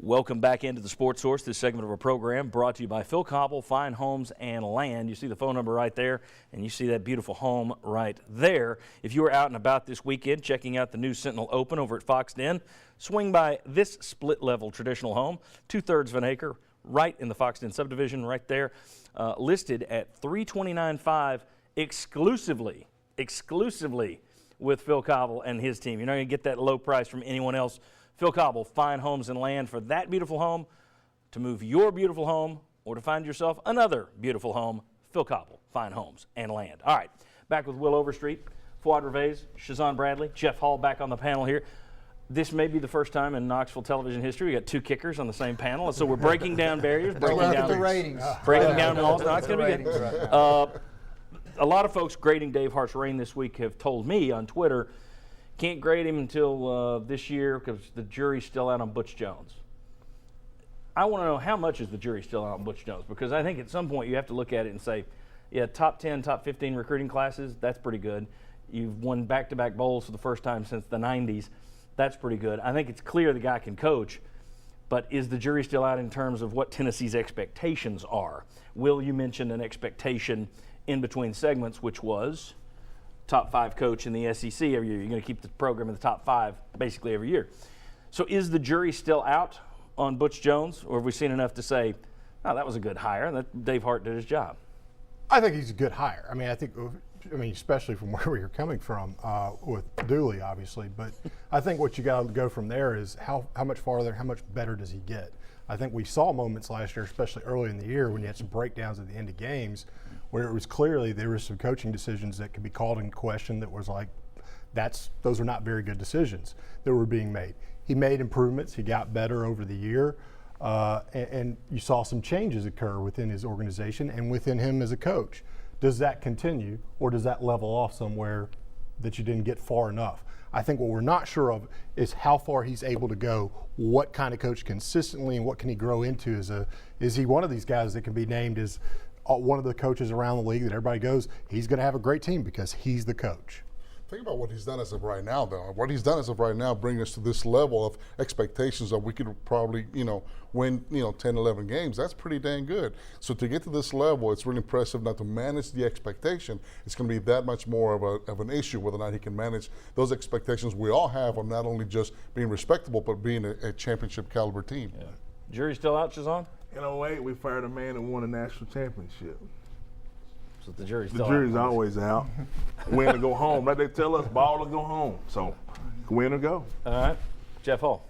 Welcome back into the Sports Source. This segment of our program brought to you by Phil Cobble, Fine Homes and Land. You see the phone number right there, and you see that beautiful home right there. If you are out and about this weekend checking out the new Sentinel Open over at Fox Den, swing by this split-level traditional home, 2/3 of an acre, right in the Fox Den subdivision right there, listed at $329,500 exclusively with Phil Cobble and his team. You're not going to get that low price from anyone else. Phil Cobble, Fine Homes and Land, for that beautiful home, to move your beautiful home, or to find yourself another beautiful home. Phil Cobble, Fine Homes and Land. All right, back with Will Overstreet, Fuad Reveiz, Shazan Bradley, Jeff Hall back on the panel here. This may be the first time in Knoxville television history we got two kickers on the same panel, so we're breaking down barriers, breaking down the ratings, breaking down walls. No, it's going to be good. A lot of folks grading Dave Hart's reign this week have told me on Twitter, can't grade him until this year because the jury's still out on Butch Jones. I want to know, how much is the jury still out on Butch Jones? Because I think at some point you have to look at it and say, yeah, top 10, top 15 recruiting classes, that's pretty good. You've won back-to-back bowls for the first time since the 90s. That's pretty good. I think it's clear the guy can coach, but is the jury still out in terms of what Tennessee's expectations are? Will, you mentioned an expectation in between segments, which was top 5 coach in the SEC every year. You're going to keep the program in the top 5 basically every year. So is the jury still out on Butch Jones, or have we seen enough to say, oh, that was a good hire, that Dave Hart did his job? I think he's a good hire. I mean, especially from where you're coming from with Dooley, obviously. But I think what you got to go from there is how much farther, how much better does he get? I think we saw moments last year, especially early in the year, when you had some breakdowns at the end of games, where it was clearly there were some coaching decisions that could be called in question that was like, those are not very good decisions that were being made. He made improvements. He got better over the year. And you saw some changes occur within his organization and within him as a coach. Does that continue, or does that level off somewhere that you didn't get far enough? I think what we're not sure of is how far he's able to go, what kind of coach consistently, and what can he grow into is he one of these guys that can be named as one of the coaches around the league that everybody goes, he's going to have a great team because he's the coach. Think about what he's done as of right now, though. What he's done as of right now brings us to this level of expectations that we could probably, win, 10, 11 games. That's pretty dang good. So to get to this level, it's really impressive. Now to manage the expectation, it's going to be that much more of an issue whether or not he can manage those expectations we all have of not only just being respectable, but being a championship caliber team. Yeah. Jury still out, Shazan? In 08, we fired a man who won a national championship. So the jury's The still jury's out. always out. Win or go home. Like they tell us, ball or go home. So win or go. All right. Jeff Hall.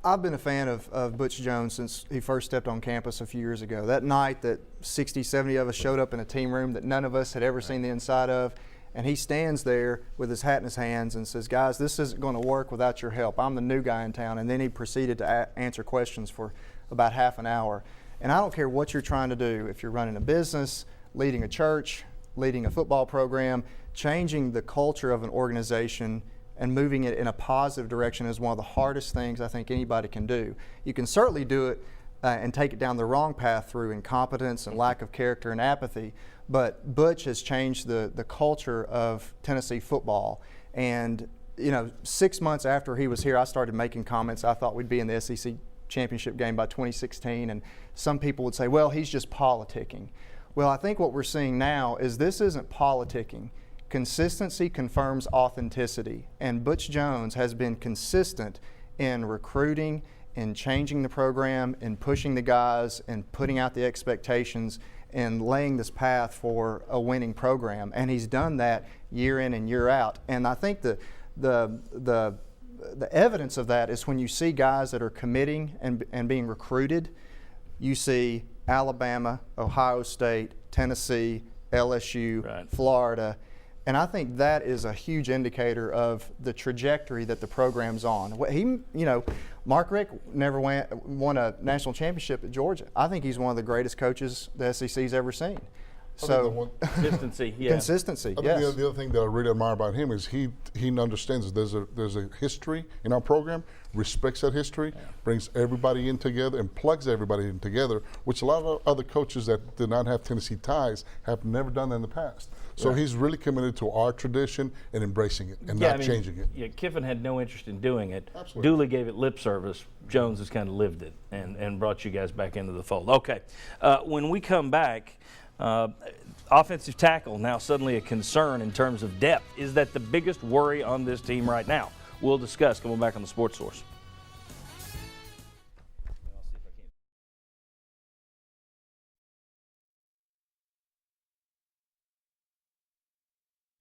I've been a fan of Butch Jones since he first stepped on campus a few years ago. That night that 60, 70 of us showed up in a team room that none of us had ever seen the inside of, and he stands there with his hat in his hands and says, guys, this isn't going to work without your help. I'm the new guy in town. And then he proceeded to answer questions for about half an hour. And I don't care what you're trying to do, if you're running a business, leading a church, leading a football program, changing the culture of an organization and moving it in a positive direction is one of the hardest things I think anybody can do. You can certainly do it and take it down the wrong path through incompetence and lack of character and apathy, but Butch has changed the culture of Tennessee football. And 6 months after he was here, I started making comments. I thought we'd be in the SEC championship game by 2016, and some people would say, well, he's just politicking. Well, I think what we're seeing now is this isn't politicking. Consistency confirms authenticity, and Butch Jones has been consistent in recruiting, in changing the program, in pushing the guys, and putting out the expectations, and laying this path for a winning program. And he's done that year in and year out. And I think the evidence of that is when you see guys that are committing and being recruited. You see Alabama, Ohio State, Tennessee, LSU, right, Florida. And I think that is a huge indicator of the trajectory that the program's on. Mark Richt never won a national championship at Georgia. I think he's one of the greatest coaches the SEC's ever seen. So consistency, yeah. Consistency, I yes. think the other thing that I really admire about him is he understands that there's a history in our program, respects that history, brings everybody in together and plugs everybody in together, which a lot of other coaches that did not have Tennessee ties have never done in the past. So he's really committed to our tradition and embracing it and Yeah, not I mean, changing it. Yeah, Kiffin had no interest in doing it. Absolutely. Dooley gave it lip service. Jones has kind of lived it and brought you guys back into the fold. Okay, when we come back, offensive tackle now suddenly a concern in terms of depth. Is that the biggest worry on this team right now? We'll discuss coming back on the Sports Source.